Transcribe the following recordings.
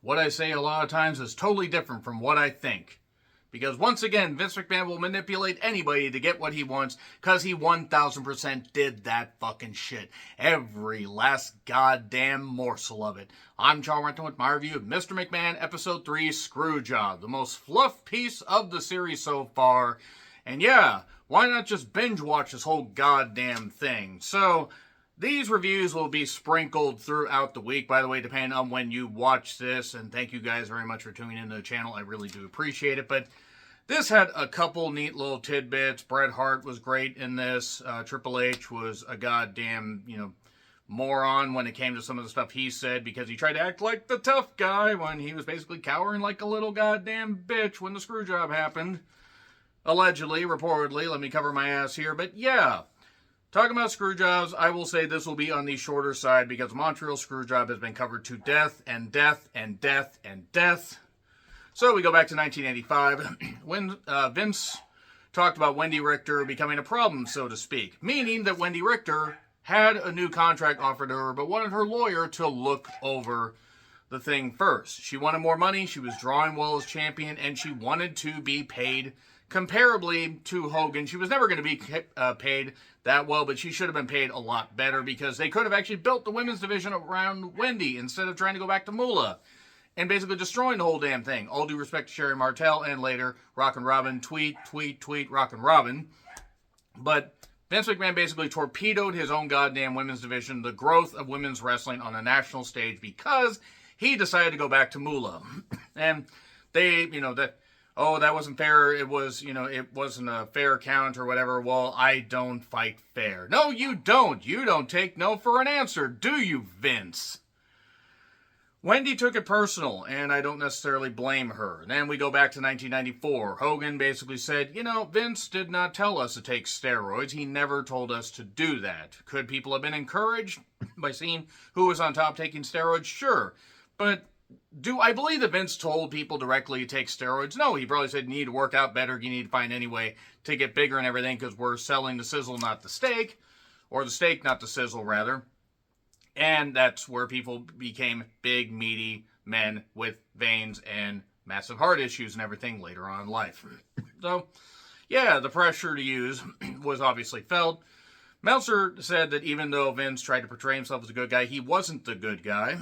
what I say a lot of times is totally different from what I think. Because once again, Vince McMahon will manipulate anybody to get what he wants, because he 1000% did that fucking shit. Every last goddamn morsel of it. I'm Charles Renton with my review of Mr. McMahon Episode 3, Screwjob. The most fluff piece of the series so far. And yeah, why not just binge watch this whole goddamn thing? So, these reviews will be sprinkled throughout the week, by the way, depending on when you watch this. And thank you guys very much for tuning into the channel. I really do appreciate it. But this had a couple neat little tidbits. Bret Hart was great in this. Triple H was a goddamn, moron when it came to some of the stuff he said, because he tried to act like the tough guy when he was basically cowering like a little goddamn bitch when the screw job happened. Allegedly, reportedly. Let me cover my ass here. But yeah. Talking about screw jobs, I will say this will be on the shorter side because Montreal screw job has been covered to death and death and death and death. So we go back to 1985 when Vince talked about Wendy Richter becoming a problem, so to speak. Meaning that Wendy Richter had a new contract offered to her but wanted her lawyer to look over the thing first. She wanted more money, she was drawing well as champion, and she wanted to be paid comparably to Hogan. She was never going to be paid that well, but she should have been paid a lot better because they could have actually built the women's division around Wendy instead of trying to go back to Moolah and basically destroying the whole damn thing. All due respect to Sherry Martel and later Rockin' Robin, tweet, Rockin' Robin. But Vince McMahon basically torpedoed his own goddamn women's division, the growth of women's wrestling on a national stage, because he decided to go back to Moolah. And they, that wasn't fair. It was, it wasn't a fair count or whatever. Well, I don't fight fair. No, you don't. You don't take no for an answer, do you, Vince? Wendy took it personal, and I don't necessarily blame her. Then we go back to 1994. Hogan basically said, Vince did not tell us to take steroids. He never told us to do that. Could people have been encouraged by seeing who was on top taking steroids? Sure. But do I believe that Vince told people directly to take steroids? No, he probably said you need to work out better, you need to find any way to get bigger and everything, because we're selling the sizzle, not the steak. Or the steak, not the sizzle, rather. And that's where people became big, meaty men with veins and massive heart issues and everything later on in life. So, yeah, the pressure to use was obviously felt. Meltzer said that even though Vince tried to portray himself as a good guy, he wasn't the good guy.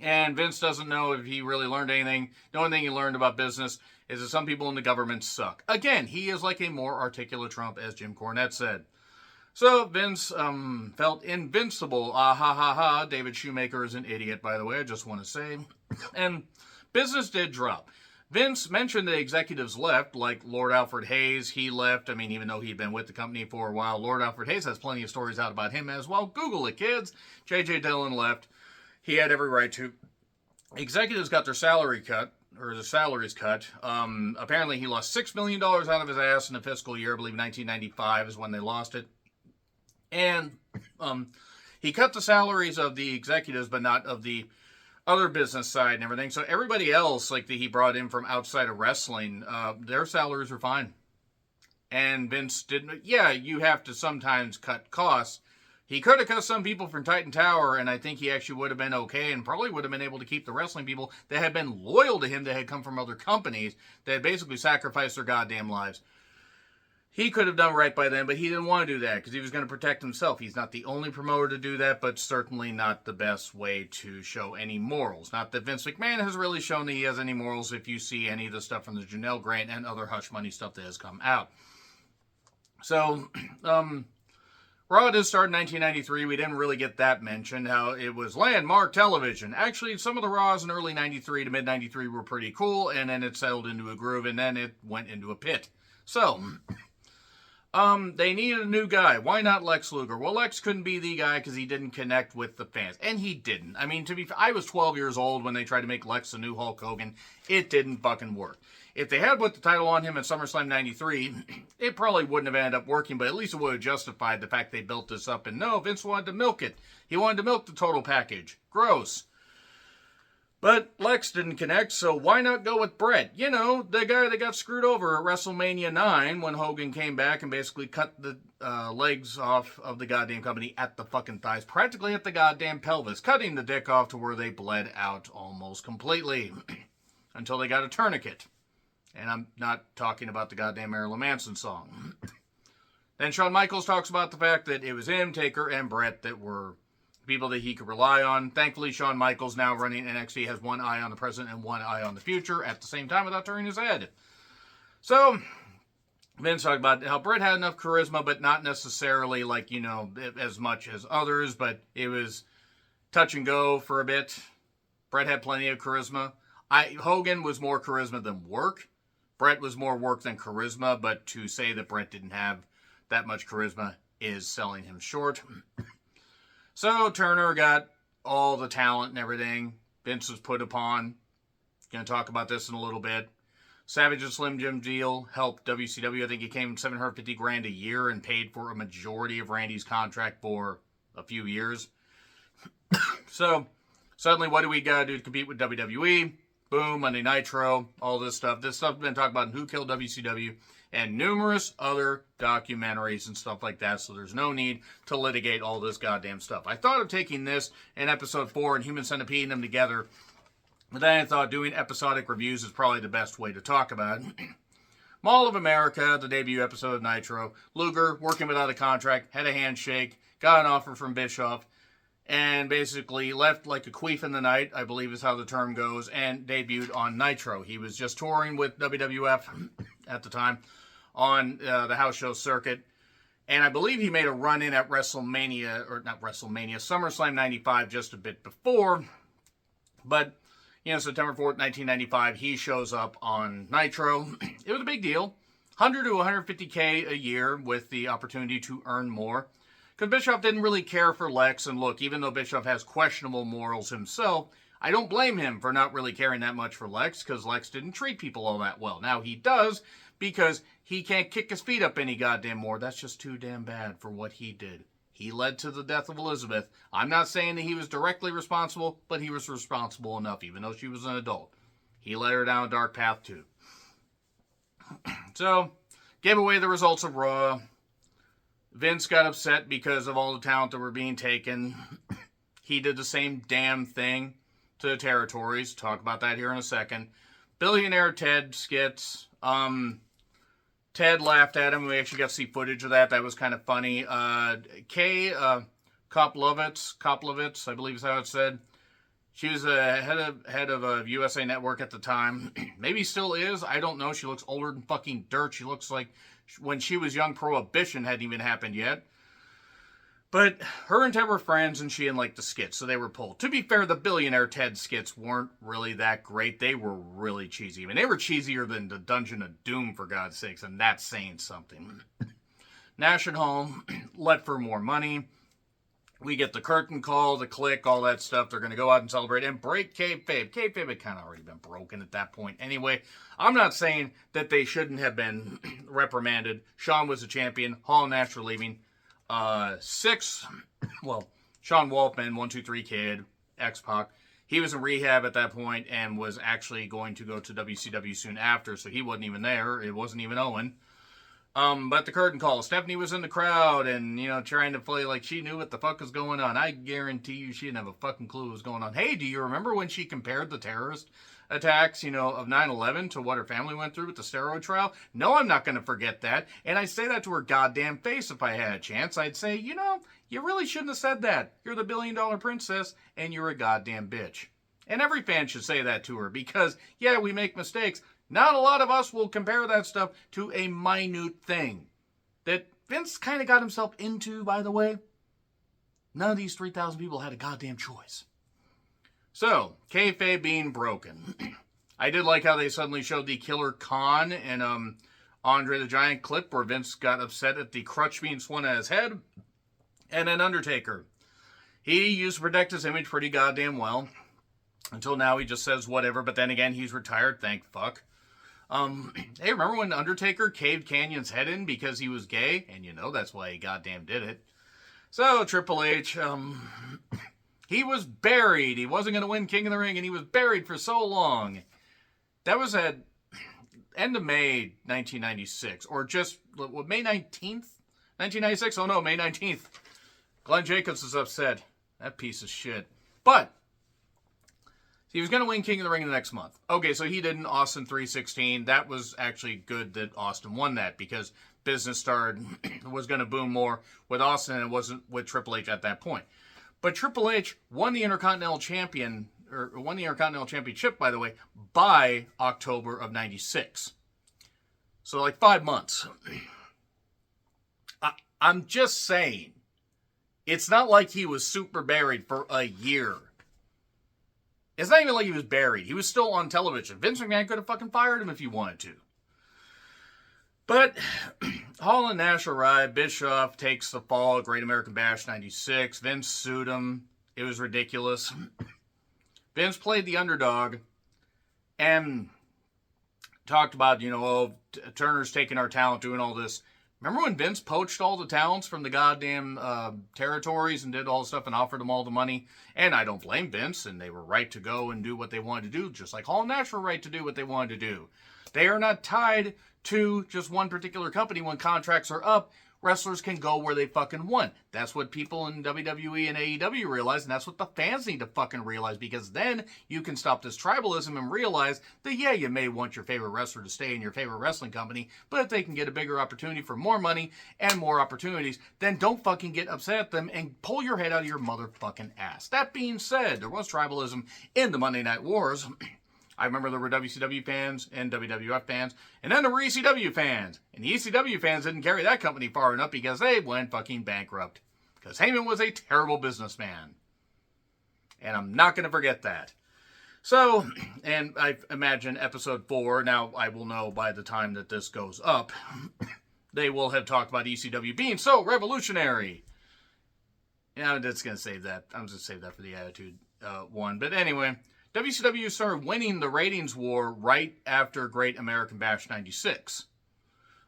And Vince doesn't know if he really learned anything. The only thing he learned about business is that some people in the government suck. Again, he is like a more articulate Trump, as Jim Cornette said. So Vince felt invincible. Ah, ha, ha, ha. David Shoemaker is an idiot, by the way, I just want to say. And business did drop. Vince mentioned the executives left, like Lord Alfred Hayes. He left. I mean, even though he'd been with the company for a while, Lord Alfred Hayes has plenty of stories out about him as well. Google it, kids. J.J. Dillon left. He had every right to. Executives got their salary cut, or the salaries cut. Apparently, he lost $6 million out of his ass in the fiscal year. I believe 1995 is when they lost it. And he cut the salaries of the executives, but not of the other business side and everything. So everybody else, like that he brought in from outside of wrestling, their salaries were fine. And Vince didn't. Yeah, you have to sometimes cut costs. He could have cut some people from Titan Tower, and I think he actually would have been okay and probably would have been able to keep the wrestling people that had been loyal to him, that had come from other companies, that had basically sacrificed their goddamn lives. He could have done right by them, but he didn't want to do that because he was going to protect himself. He's not the only promoter to do that, but certainly not the best way to show any morals. Not that Vince McMahon has really shown that he has any morals if you see any of the stuff from the Janelle Grant and other hush money stuff that has come out. So, Raw did start in 1993. We didn't really get that mentioned, how it was landmark television. Actually, some of the Raws in early 93 to mid-93 were pretty cool, and then it settled into a groove, and then it went into a pit. So, they needed a new guy. Why not Lex Luger? Well, Lex couldn't be the guy because he didn't connect with the fans. And he didn't. I mean, I was 12 years old when they tried to make Lex the new Hulk Hogan. It didn't fucking work. If they had put the title on him at SummerSlam 93, it probably wouldn't have ended up working, but at least it would have justified the fact they built this up. And no, Vince wanted to milk it. He wanted to milk the total package. Gross. But Lex didn't connect, so why not go with Bret? You know, the guy that got screwed over at WrestleMania 9 when Hogan came back and basically cut the legs off of the goddamn company at the fucking thighs, practically at the goddamn pelvis, cutting the dick off to where they bled out almost completely until they got a tourniquet. And I'm not talking about the goddamn Marilyn Manson song. Then Shawn Michaels talks about the fact that it was him, Taker, and Bret that were people that he could rely on. Thankfully, Shawn Michaels, now running NXT, has one eye on the present and one eye on the future at the same time without turning his head. So, Vince talked about how Bret had enough charisma, but not necessarily like, you know, as much as others, but it was touch and go for a bit. Bret had plenty of charisma. Hogan was more charisma than work. Bret was more work than charisma, but to say that Bret didn't have that much charisma is selling him short. So Turner got all the talent and everything. Vince was put upon. Going to talk about this in a little bit. Savage and Slim Jim deal helped WCW. I think it came $750,000 a year and paid for a majority of Randy's contract for a few years. So suddenly, what do we got to do to compete with WWE? Boom, Monday Nitro, all this stuff. This stuff has been talked about in Who Killed WCW and numerous other documentaries and stuff like that, so there's no need to litigate all this goddamn stuff. I thought of taking this in episode 4 and Human Centipede them together, but then I thought doing episodic reviews is probably the best way to talk about it. Mall of America, the debut episode of Nitro. Luger, working without a contract, had a handshake, got an offer from Bischoff, and basically left like a queef in the night, I believe is how the term goes, and debuted on Nitro. He was just touring with WWF at the time on the house show circuit, and I believe he made a run-in at WrestleMania, or not WrestleMania, SummerSlam 95 just a bit before, but, you know, September 4th, 1995, he shows up on Nitro. It was a big deal. 100 to 150K a year with the opportunity to earn more. Because Bischoff didn't really care for Lex, and look, even though Bischoff has questionable morals himself, I don't blame him for not really caring that much for Lex, because Lex didn't treat people all that well. Now, he does, because he can't kick his feet up any goddamn more. That's just too damn bad for what he did. He led to the death of Elizabeth. I'm not saying that he was directly responsible, but he was responsible enough, even though she was an adult. He led her down a dark path, too. So, gave away the results of Raw. Vince got upset because of all the talent that were being taken. He did the same damn thing to the territories. Talk about that here in a second. Billionaire Ted skits. Ted laughed at him. We actually got to see footage of that. That was kind of funny. Kay Koplovitz, I believe is how it's said. She was head of a USA Network at the time. Maybe still is. I don't know. She looks older than fucking dirt. She looks like when she was young, Prohibition hadn't even happened yet. But her and Ted were friends, and she didn't like the skits, so they were pulled. To be fair, the Billionaire Ted skits weren't really that great. They were really cheesy. I mean, they were cheesier than the Dungeon of Doom, for God's sakes, and that's saying something. Nash at home, let for more money. We get the curtain call, the click, all that stuff. They're going to go out and celebrate and break kayfabe. Kayfabe had kind of already been broken at that point. Anyway, I'm not saying that they shouldn't have been reprimanded. Shawn was a champion. Hall and Nash were leaving. Sean Waltman, 123 Kid, X-Pac. He was in rehab at that point and was actually going to go to WCW soon after, so he wasn't even there. It wasn't even Owen. But the curtain call, Stephanie was in the crowd and, you know, trying to play like she knew what the fuck was going on. I guarantee you she didn't have a fucking clue what was going on. Hey, do you remember when she compared the terrorist attacks, you know, of 9/11 to what her family went through with the steroid trial? No, I'm not going to forget that. And I say that to her goddamn face if I had a chance. I'd say, you know, you really shouldn't have said that. You're the $1 billion princess and you're a goddamn bitch. And every fan should say that to her because, yeah, we make mistakes. Not a lot of us will compare that stuff to a minute thing that Vince kind of got himself into, by the way. None of these 3,000 people had a goddamn choice. So, kayfabe being broken. I did like how they suddenly showed the Killer Khan and Andre the Giant clip where Vince got upset at the crutch being swung at his head. And then Undertaker. He used to protect his image pretty goddamn well. Until now he just says whatever, but then again he's retired, thank fuck. Hey, remember when Undertaker caved Canyon's head in because he was gay? And you know that's why he goddamn did it. So, Triple H, He was buried. He wasn't going to win King of the Ring, and he was buried for so long. That was at end of May 1996, or just May 19th, 1996. Oh no, May 19th. Glenn Jacobs is upset. That piece of shit. But he was going to win King of the Ring the next month. Okay, so he did in Austin 316. That was actually good that Austin won that because business started was going to boom more with Austin and it wasn't with Triple H at that point. But Triple H won the Intercontinental Championship, by the way, by October of 96. So like 5 months. I'm just saying, it's not like he was super buried for a year. It's not even like he was buried. He was still on television. Vince McMahon could have fucking fired him if he wanted to. But Hall and Nash arrive. Bischoff takes the fall. Great American Bash 96. Vince sued him. It was ridiculous. Vince played the underdog and talked about, Turner's taking our talent, doing all this. Remember when Vince poached all the talents from the goddamn territories and did all the stuff and offered them all the money? And I don't blame Vince, and they were right to go and do what they wanted to do, just like Hall and Nash were right to do what they wanted to do. They are not tied to just one particular company. When contracts are up, wrestlers can go where they fucking want. That's what people in WWE and AEW realize, and that's what the fans need to fucking realize, because then you can stop this tribalism and realize that, yeah, you may want your favorite wrestler to stay in your favorite wrestling company, but if they can get a bigger opportunity for more money and more opportunities, then don't fucking get upset at them and pull your head out of your motherfucking ass. That being said, there was tribalism in the Monday Night Wars. I remember there were WCW fans and WWF fans, and then there were ECW fans. And the ECW fans didn't carry that company far enough because they went fucking bankrupt. Because Heyman was a terrible businessman. And I'm not going to forget that. So, and I imagine episode 4, now I will know by the time that this goes up, they will have talked about ECW being so revolutionary. Yeah, I'm just going to save that. I'm just going to save that for the Attitude one. But anyway, WCW started winning the ratings war right after Great American Bash 96.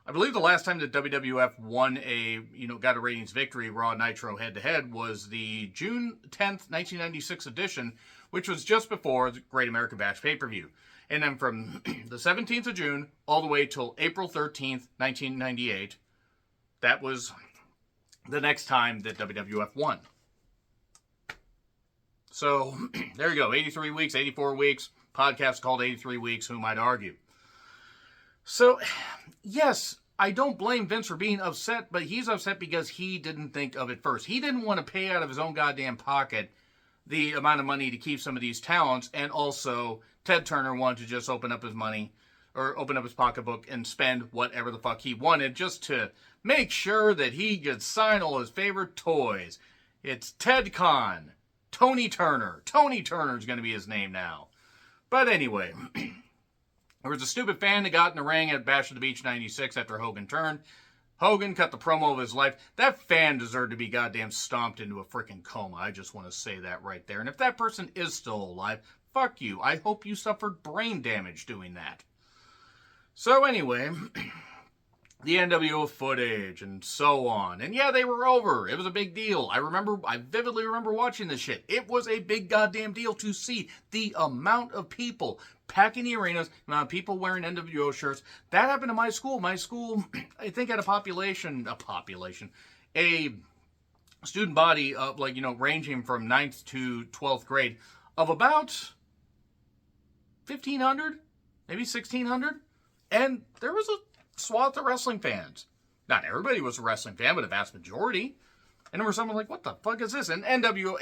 I believe the last time that WWF won got a ratings victory, Raw Nitro head-to-head, was the June 10th, 1996 edition, which was just before the Great American Bash pay-per-view. And then from the 17th of June all the way till April 13th, 1998, that was the next time that WWF won. So, there you go. 83 weeks, 84 weeks. Podcast called 83 Weeks. Who might argue? So, yes, I don't blame Vince for being upset, but he's upset because he didn't think of it first. He didn't want to pay out of his own goddamn pocket the amount of money to keep some of these talents, and also Ted Turner wanted to just open up his money, or open up his pocketbook and spend whatever the fuck he wanted just to make sure that he could sign all his favorite toys. It's Ted Khan. Tony Turner. Tony Turner's going to be his name now. But anyway, there was a stupid fan that got in the ring at Bash at the Beach 96 after Hogan turned. Hogan cut the promo of his life. That fan deserved to be goddamn stomped into a freaking coma. I just want to say that right there. And if that person is still alive, fuck you. I hope you suffered brain damage doing that. So anyway, the NWO footage and so on. And yeah, they were over. It was a big deal. I vividly remember watching this shit. It was a big goddamn deal to see the amount of people packing the arenas, the amount of people wearing NWO shirts. That happened to my school. My school, I think, had a student body of ranging from 9th to 12th grade of about 1,500, maybe 1,600. And there was a swath of wrestling fans. Not everybody was a wrestling fan, but a vast majority. And there were someone like, what the fuck is this? And NWO,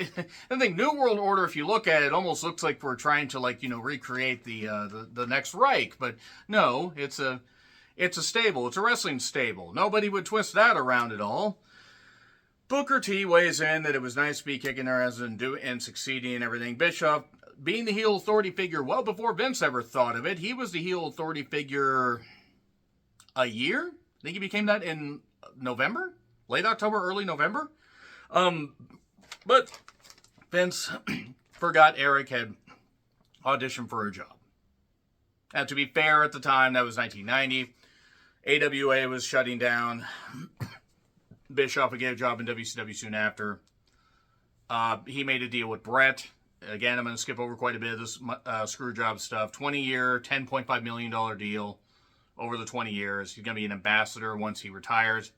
I think New World Order, if you look at it, almost looks like we're trying to recreate the next Reich. But no, it's a stable. It's a wrestling stable. Nobody would twist that around at all. Booker T weighs in that it was nice to be kicking their ass and succeeding and everything. Bischoff, being the heel authority figure well before Vince ever thought of it. He was the heel authority figure a year? I think he became that in November? Late October, early November? But Vince forgot Eric had auditioned for a job. And to be fair, at the time, that was 1990. AWA was shutting down. Bischoff would get a job in WCW soon after. He made a deal with Brett. Again, I'm going to skip over quite a bit of this Screwjob stuff. 20-year, $10.5 million deal over the 20 years. He's going to be an ambassador once he retires.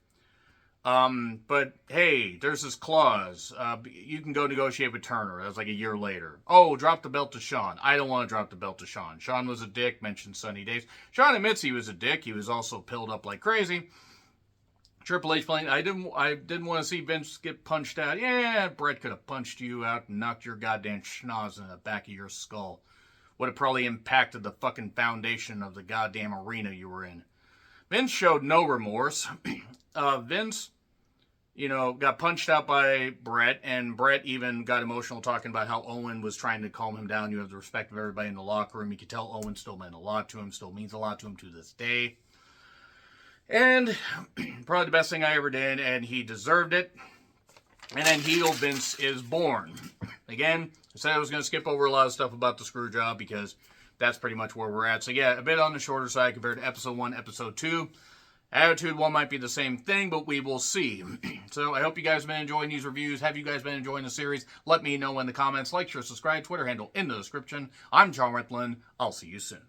But hey, there's this clause. You can go negotiate with Turner. That was like a year later. Oh, drop the belt to Shawn. I don't want to drop the belt to Shawn. Shawn was a dick, mentioned Sunny Days. Shawn admits he was a dick. He was also pilled up like crazy. Triple H playing, I didn't want to see Vince get punched out. Yeah, Brett could have punched you out and knocked your goddamn schnoz in the back of your skull. Would have probably impacted the fucking foundation of the goddamn arena you were in. Vince showed no remorse. Vince, got punched out by Brett, and Brett even got emotional talking about how Owen was trying to calm him down. You have the respect of everybody in the locker room. You could tell Owen still meant a lot to him, still means a lot to him to this day. And probably the best thing I ever did, and he deserved it. And then heel Vince is born. Again, I said I was going to skip over a lot of stuff about the Screwjob because that's pretty much where we're at. So yeah, a bit on the shorter side compared to episode 1, episode 2. Attitude 1 might be the same thing, but we will see. So I hope you guys have been enjoying these reviews. Have you guys been enjoying the series? Let me know in the comments. Like, share, subscribe, Twitter handle in the description. I'm John Riplin. I'll see you soon.